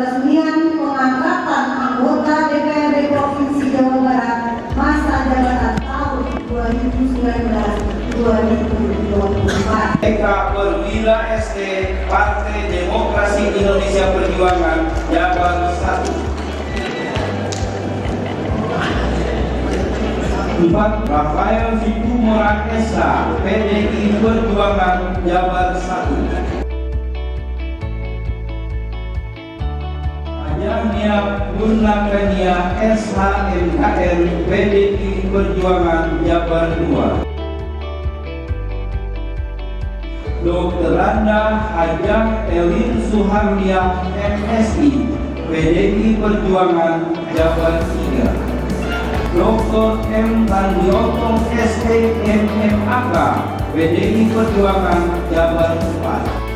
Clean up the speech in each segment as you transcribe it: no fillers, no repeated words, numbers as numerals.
peresmian pengangkatan anggota DPRD Provinsi Jawa Barat masa jabatan tahun 2019-2024. Eka Perwira ST Partai Demokrasi Indonesia Perjuangan Jabar 1. 4. Rafael Situmorang Esa PDI Perjuangan Jabar 1. Ajania Purnakania SHMKN PDI Perjuangan Jabar 2. Dr. Randa Hajang Elin Suharlia MSI PDI Perjuangan Jabar 3. Dr. M. Tandioto STMMAK PDI Perjuangan Jabar 4.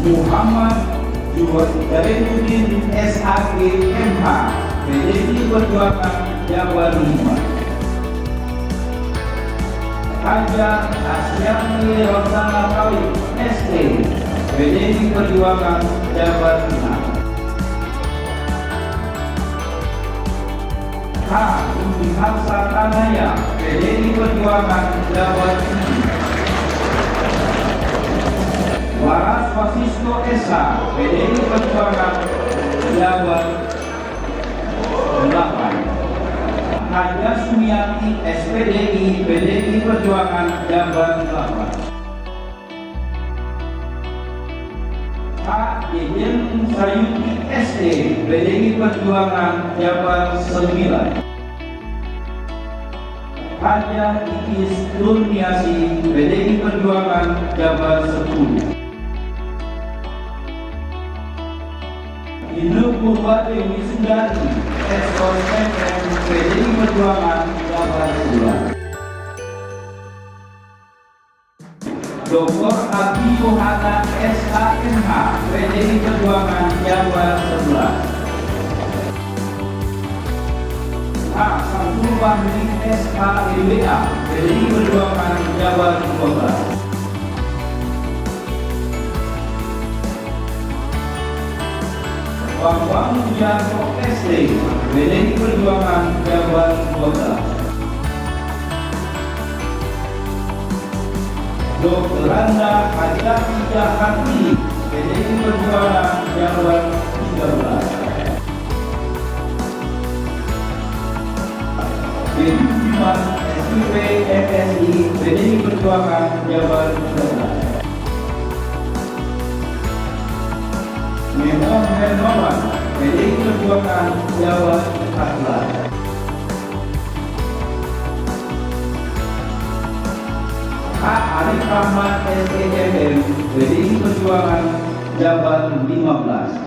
Muhammad Jainuddin SAG MH PDI Perjuangan Jabar 5. Haja Asyani Rosana Kawit ST PDI Perjuangan Jabar 6. H. Umi Hamsa Tanaya PDI Perjuangan Jabar 7. Waras Wasisto Esa PDI Perjuangan Jabar 8. Haja Sumiati SPDI PDI Perjuangan Jabar 8. Pak Jejen Sayuti ST PDI Perjuangan Jabar 9. Haja Ikis Nurniasi PDI Perjuangan Jabar 10. Ibu Purwadewi Sundari Ekspor MM PDI Perjuangan Jabar 11. Dr. Abi Yohana SHMH PDI Perjuangan Jabar 11. H. Samsul Bahri SHMBA PDI Perjuangan Jabar 12. Bambang Wijanto ST PDI Perjuangan Jabar 12. Dr. Randa Hajati Jahatini PDI Perjuangan Jabar 13. Budi Budiman SIP MSI PDI Perjuangan Jabar 13. Memon Hermawan PDI Perjuangan Jabar 14. Arif Rahman STMM PDI Perjuangan Jabar 15.